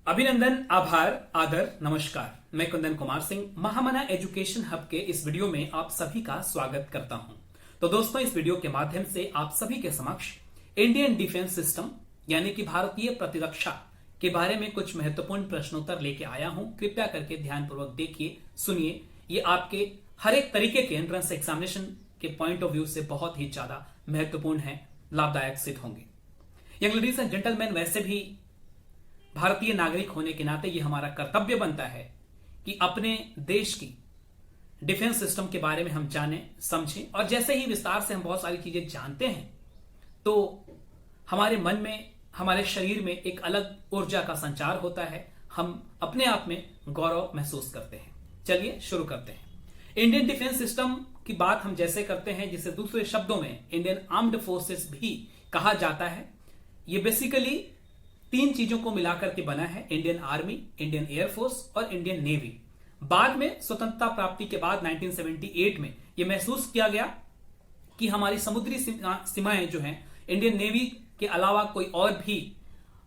अभिनंदन, आभार, आदर, नमस्कार। मैं कुंदन कुमार सिंह महामना एजुकेशन हब के इस वीडियो में आप सभी का स्वागत करता हूं। तो दोस्तों, इस वीडियो के माध्यम से आप सभी के समक्ष इंडियन डिफेंस सिस्टम यानी कि भारतीय प्रतिरक्षा के बारे में कुछ महत्वपूर्ण प्रश्नोत्तर लेके आया हूं। कृपया करके ध्यानपूर्वक देखिए, सुनिए। ये आपके हर एक तरीके के एंट्रेंस एग्जामिनेशन के पॉइंट ऑफ व्यू से बहुत ही ज्यादा महत्वपूर्ण है, लाभदायक सिद्ध होंगे। यंग लेडीज एंड जेंटलमैन, वैसे भी भारतीय नागरिक होने के नाते यह हमारा कर्तव्य बनता है कि अपने देश की डिफेंस सिस्टम के बारे में हम जानें, समझें। और जैसे ही विस्तार से हम बहुत सारी चीजें जानते हैं तो हमारे मन में, हमारे शरीर में एक अलग ऊर्जा का संचार होता है। हम अपने आप में गौरव महसूस करते हैं। चलिए शुरू करते हैं। इंडियन डिफेंस सिस्टम की बात हम जैसे करते हैं, जिसे दूसरे शब्दों में इंडियन आर्म्ड फोर्सेस भी कहा जाता है। ये बेसिकली तीन चीजों को मिलाकर के बना है: इंडियन आर्मी, इंडियन एयरफोर्स और इंडियन नेवी। बाद में स्वतंत्रता प्राप्ति के बाद 1978 में यह महसूस किया गया कि हमारी समुद्री सीमाएं जो हैं, इंडियन नेवी के अलावा कोई और भी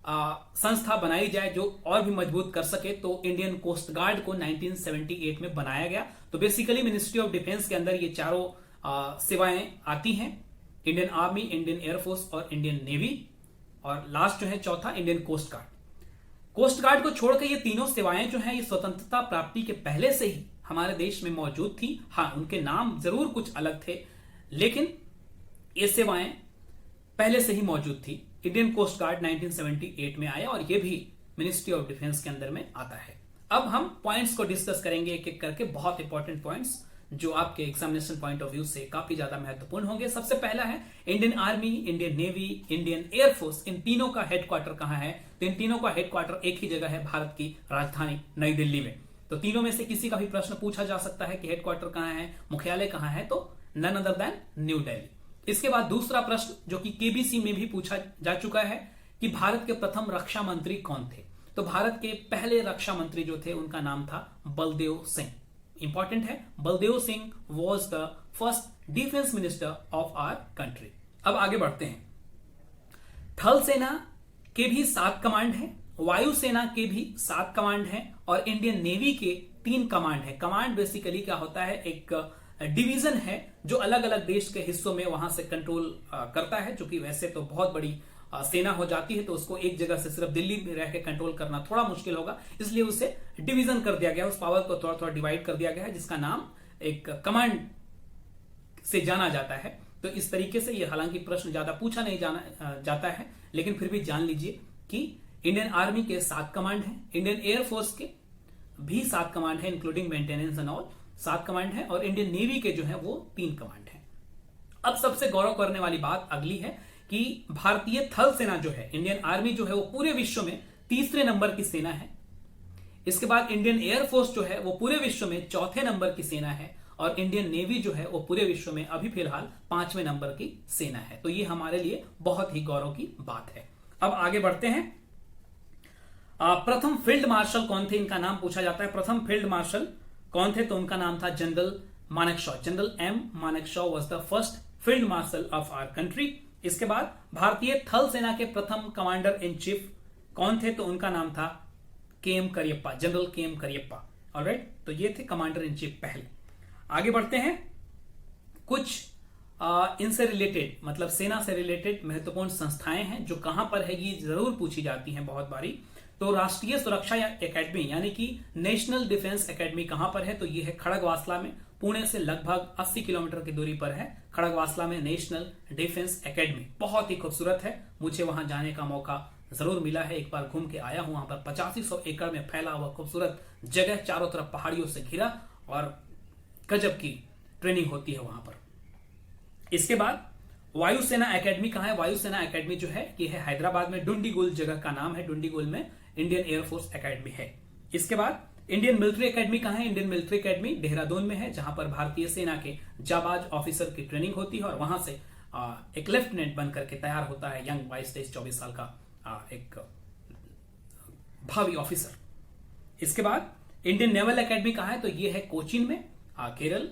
संस्था बनाई जाए जो और भी मजबूत कर सके। तो इंडियन कोस्ट गार्ड को 1978 में बनाया गया। तो बेसिकली मिनिस्ट्री ऑफ डिफेंस के अंदर ये चारों सेवाएं आती हैं: इंडियन आर्मी, इंडियन एयरफोर्स और इंडियन नेवी। और लास्ट जो है चौथा, Indian coast guard. Coast guard को छोड़कर ये तीनों सेवाएं जो हैं, ये स्वतंत्रता प्राप्ति के पहले से ही हमारे देश में मौजूद थी। हाँ, उनके नाम जरूर कुछ अलग थे, लेकिन ये सेवाएं पहले से ही मौजूद थी। इंडियन कोस्ट गार्ड 1978 में आया और ये भी मिनिस्ट्री ऑफ डिफेंस के अंदर में आता है। अब हम पॉइंट्स को डिस्कस करेंगे एक एक करके, बहुत इंपॉर्टेंट पॉइंट्स जो आपके एग्जामिनेशन पॉइंट ऑफ व्यू से काफी ज्यादा महत्वपूर्ण होंगे। सबसे पहला है Indian army, Indian navy, Indian air force. इन तीनों का हेडक्वार्टर कहां है? तो इन तीनों का हेडक्वार्टर एक ही जगह है, भारत की राजधानी नई दिल्ली में। तो तीनों में से किसी का भी प्रश्न पूछा जा सकता है कि हेडक्वार्टर कहां है, मुख्यालय कहां है, तो none other than New Delhi. इसके बाद दूसरा प्रश्न जो कि केबीसी में भी पूछा जा चुका है कि भारत के प्रथम रक्षा मंत्री कौन थे? तो भारत के पहले रक्षा मंत्री जो थे उनका नाम था बलदेव सिंह। इंपॉर्टेंट है, Baldev Singh was the first defence minister of our country. अब आगे बढ़ते हैं। थल सेना के भी 7 कमांड हैं, वायुसेना के भी 7 कमांड हैं और इंडियन नेवी के 3 कमांड हैं। कमांड बेसिकली क्या होता है? एक डिवीजन है जो अलग अलग देश के हिस्सों में वहां से कंट्रोल करता है, जो कि वैसे तो बहुत बड़ी सेना हो जाती है, तो उसको एक जगह से सिर्फ दिल्ली में रह के कंट्रोल करना थोड़ा मुश्किल होगा, इसलिए उसे डिवीजन कर दिया गया, उस पावर को थोड़ा थोड़ा डिवाइड कर दिया गया है, जिसका नाम एक कमांड से जाना जाता है। तो इस तरीके से ये, हालांकि प्रश्न ज्यादा पूछा नहीं जाता है, लेकिन फिर भी जान लीजिए कि इंडियन आर्मी के 7 कमांड हैं, इंडियन एयरफोर्स के भी 7 कमांड है, including maintenance and all 7 command है, और इंडियन नेवी के जो है वो 3 कमांड है। अब सबसे गौरव करने वाली बात अगली है कि भारतीय थल सेना जो है, इंडियन आर्मी जो है, वो पूरे विश्व में 3रे नंबर की सेना है। इसके बाद इंडियन एयरफोर्स जो है वो पूरे विश्व में 4थे नंबर की सेना है, और इंडियन नेवी जो है वो पूरे विश्व में अभी फिलहाल 5वें नंबर की सेना है। तो ये हमारे लिए बहुत ही गौरव की बात है। अब आगे बढ़ते हैं। प्रथम फील्ड मार्शल कौन थे? इनका नाम पूछा जाता है। प्रथम फील्ड मार्शल कौन थे? तो उनका नाम था general Manekshaw. General M Manekshaw was the first field marshal of our country. इसके बाद भारतीय थल सेना के प्रथम कमांडर इन चीफ कौन थे? तो उनका नाम था KM Cariappa, general KM Cariappa. Alright, तो ये थे कमांडर इन चीफ पहले। आगे बढ़ते हैं। कुछ इनसे रिलेटेड, मतलब सेना से रिलेटेड महत्वपूर्ण संस्थाएं हैं जो कहां पर है, ये जरूर पूछी जाती हैं बहुत बारी। तो राष्ट्रीय सुरक्षा एकेडमी यानी कि नेशनल डिफेंस एकेडमी कहां पर है? तो ये है खड़गवासला में, पुणे से लगभग 80 किलोमीटर की दूरी पर है। खड़गवासला में नेशनल डिफेंस एकेडमी बहुत ही खूबसूरत है। मुझे वहां जाने का मौका जरूर मिला है, एक बार घूम के आया हूं। वहां पर 8500 एकड़ में फैला हुआ खूबसूरत जगह, चारों तरफ पहाड़ियों से घिरा, और गजब की ट्रेनिंग होती है वहां पर। इसके बाद वायुसेना एकेडमी कहां है? वायुसेना एकेडमी जो है ये है हैदराबाद में, डुंडीगुल जगह का नाम है। डुंडीगुल में इंडियन एयरफोर्स एकेडमी है। इसके बाद इंडियन मिलिट्री एकेडमी कहां है? इंडियन मिलिट्री एकेडमी देहरादून में है, जहां पर भारतीय सेना के जाबाज ऑफिसर की ट्रेनिंग होती है, और वहां से एक लेफ्टिनेंट बनकर के तैयार होता है यंग 22-23-24 साल का एक भावी ऑफिसर। इसके बाद इंडियन नेवल एकेडमी कहां है? तो ये है कोचीन में, केरल।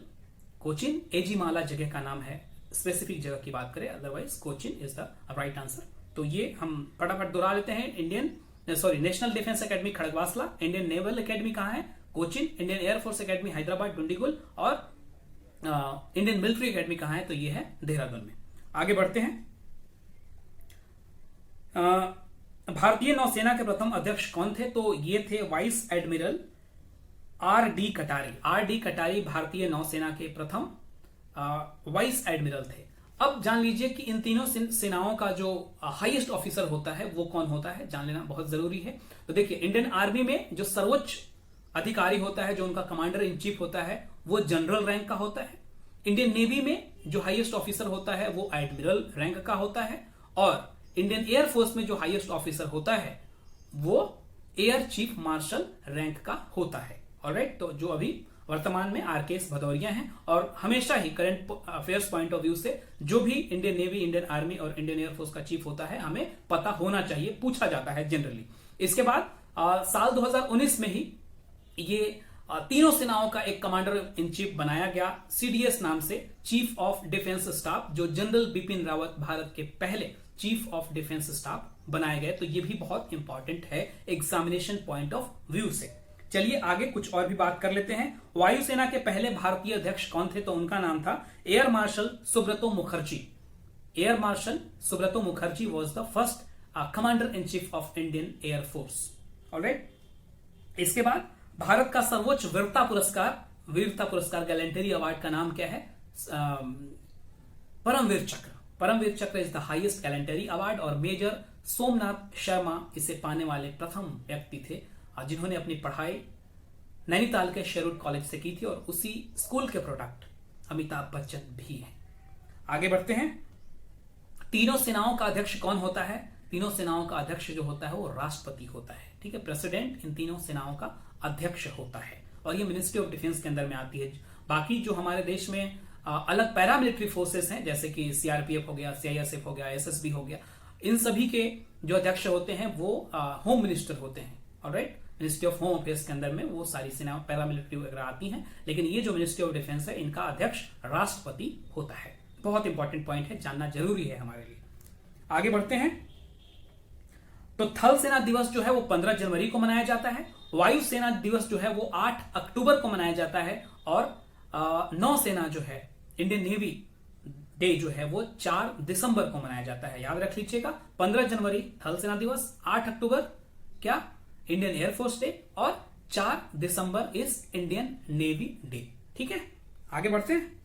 कोचीन एजीमाला जगह का नाम है, स्पेसिफिक जगह की बात करें, otherwise Cochin is the right answer. तो ये हम फटाफट दोहरा लेते हैं। Indian sorry national defence academy Khadakwasla, Indian naval academy कहाँ है, Cochin, Indian air force academy Hyderabad Dundigal, और इंडियन मिलिट्री एकेडमी कहाँ है, तो ये है देहरादून में। आगे बढ़ते हैं। भारतीय नौसेना के प्रथम अध्यक्ष कौन थे, तो ये थे वाइस एडमिरल आर.डी. कटारी। आर.डी. कटारी भारतीय नौसेना के प्रथम वाइस एडमिरल थे। अब जान लीजिए कि इन तीनों सेनाओं का जो हाईएस्ट ऑफिसर होता है वो कौन होता है, जान लेना बहुत जरूरी है। तो देखिए, इंडियन आर्मी में जो सर्वोच्च अधिकारी होता है, जो उनका कमांडर इन चीफ होता है, वो जनरल रैंक का होता है। इंडियन नेवी में जो हाईएस्ट ऑफिसर होता है वो एडमिरल रैंक का होता है, और इंडियन एयरफोर्स में जो हाईएस्ट ऑफिसर होता है वो एयर चीफ मार्शल रैंक का होता है। ऑलराइट, तो जो अभी वर्तमान में आर.के.एस. भदौरिया हैं, और हमेशा ही current affairs point of view से जो भी इंडियन नेवी, इंडियन आर्मी और इंडियन एयरफोर्स का चीफ होता है हमें पता होना चाहिए, पूछा जाता है जनरली। इसके बाद साल 2019 में ही ये तीनों सेनाओं का एक कमांडर इन चीफ बनाया गया, सीडीएस नाम से, चीफ ऑफ डिफेंस स्टाफ, जो जनरल बिपिन रावत भारत के पहले चीफ ऑफ डिफेंस स्टाफ बनाए गए। तो ये भी बहुत इंपॉर्टेंट है एग्जामिनेशन पॉइंट ऑफ व्यू से। चलिए आगे कुछ और भी बात कर लेते हैं। वायुसेना के पहले भारतीय अध्यक्ष कौन थे, तो उनका नाम था air marshal Subroto Mukherjee. Air marshal Subroto Mukherjee was the first commander in chief of Indian air force. Alright, इसके बाद भारत का सर्वोच्च वीरता पुरस्कार गैलेंटरी अवार्ड का नाम क्या है, परमवीर चक्र। परमवीर चक्र is the highest gallantry award, और मेजर सोमनाथ शर्मा इसे पाने वाले प्रथम व्यक्ति थे जिन्होंने अपनी पढ़ाई नैनीताल के शेरवुड कॉलेज से की थी, और उसी स्कूल के प्रोडक्ट अमिताभ बच्चन भी हैं। आगे बढ़ते हैं। तीनों सेनाओं का अध्यक्ष कौन होता है, तीनों सेनाओं का अध्यक्ष जो होता है वो राष्ट्रपति होता है। ठीक है, प्रेसिडेंट इन तीनों सेनाओं का अध्यक्ष होता है, और ये मिनिस्ट्री ऑफ डिफेंस के अंदर में आती है। बाकी जो हमारे देश में अलग पैरामिलिट्री फोर्सेस हैं, जैसे कि सीआरपीएफ हो गया, सीआईएसएफ हो गया, एसएसबी हो गया, इन सभी के जो अध्यक्ष होते हैं वो होम मिनिस्टर होते हैं। Alright, ministry of home affairs के अंदर में वो सारी सेना पैरामिलिट्री वगैरह आती हैं, लेकिन ये जो मिनिस्ट्री ऑफ डिफेंस है इनका अध्यक्ष राष्ट्रपति होता है। बहुत इंपॉर्टेंट पॉइंट है, जानना जरूरी है हमारे लिए। आगे बढ़ते हैं। तो थल सेना दिवस जो है वो 15 जनवरी को मनाया जाता है। वायुसेना दिवस जो है वो 8 अक्टूबर को मनाया जाता है, और नौसेना जो है, इंडियन नेवी डे जो है वो 4 दिसंबर को मनाया जाता है। याद रख लीजिएगा, 15 जनवरी थल सेना दिवस, 8 अक्टूबर क्या इंडियन एयरफोर्स डे, और 4 दिसंबर इज इंडियन नेवी डे। ठीक है, आगे बढ़ते हैं।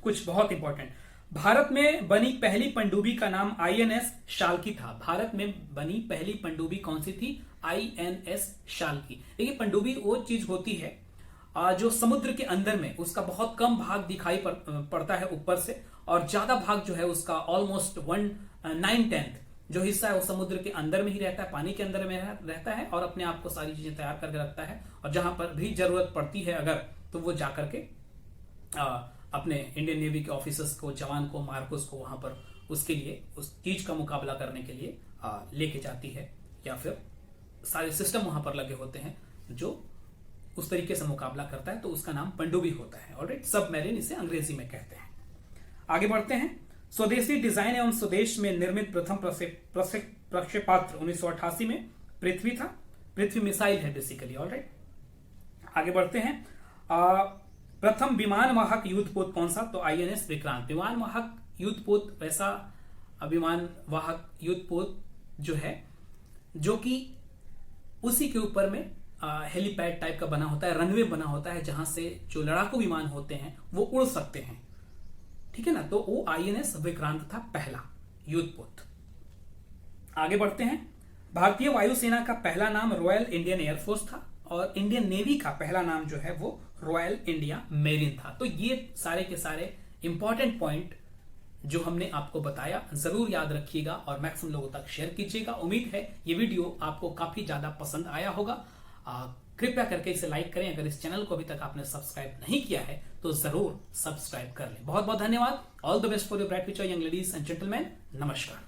कुछ बहुत इंपॉर्टेंट, भारत में बनी पहली पनडुब्बी का नाम आईएनएस शाल्की था। भारत में बनी पहली पनडुब्बी कौन सी थी, आईएनएस शाल्की। देखिए, पनडुब्बी वो चीज होती है जो समुद्र के अंदर में उसका बहुत कम भाग दिखाई पड़ता है ऊपर से, और ज्यादा भाग जो है उसका ऑलमोस्ट 1/9 जो हिस्सा है वो समुद्र के अंदर में ही रहता है, पानी के अंदर में रहता है, और अपने आप को सारी चीजें तैयार करके रखता है। और जहां पर भी जरूरत पड़ती है अगर, तो वो जाकर के अपने इंडियन नेवी के ऑफिसर्स को, जवान को, मार्कोस को वहां पर उसके लिए, उस चीज का मुकाबला करने के लिए लेके जाती है, या फिर सारे सिस्टम वहां पर लगे होते हैं जो उस तरीके से मुकाबला करता है, तो उसका नाम पनडुब्बी होता है। ऑलराइट, सबमरीन इसे अंग्रेजी में कहते हैं। आगे बढ़ते हैं। स्वदेशी डिजाइन एवं स्वदेश में निर्मित प्रथम प्रक्षेपास्त्र 1988 में पृथ्वी था। पृथ्वी मिसाइल है बेसिकली। ऑलराइट, आगे बढ़ते हैं। प्रथम विमान वाहक युद्धपोत कौन सा, तो आईएनएस विक्रांत। विमान वाहक युद्धपोत वैसा विमान वाहक युद्धपोत जो है, जो कि उसी के ऊपर में हेलीपैड टाइप का बना होता है, रनवे बना होता है, जहां से जो लड़ाकू विमान होते हैं वो उड़ सकते हैं। ठीक है ना, तो वो आईएनएस विक्रांत था पहला युद्धपोत। आगे बढ़ते हैं। भारतीय वायुसेना का पहला नाम रॉयल इंडियन एयरफोर्स था, और इंडियन नेवी का पहला नाम जो है वो रॉयल इंडिया मेरीन था। तो ये सारे के सारे इंपॉर्टेंट पॉइंट जो हमने आपको बताया, जरूर याद रखिएगा और मैक्सिमम लोगों तक शेयर कीजिएगा। उम्मीद है ये वीडियो आपको काफी ज्यादा पसंद आया होगा। कृपया करके इसे लाइक करें। अगर इस चैनल को अभी तक आपने सब्सक्राइब नहीं किया है तो जरूर सब्सक्राइब कर लें। बहुत बहुत धन्यवाद। All the best for your bright future young ladies and gentleman. नमस्कार।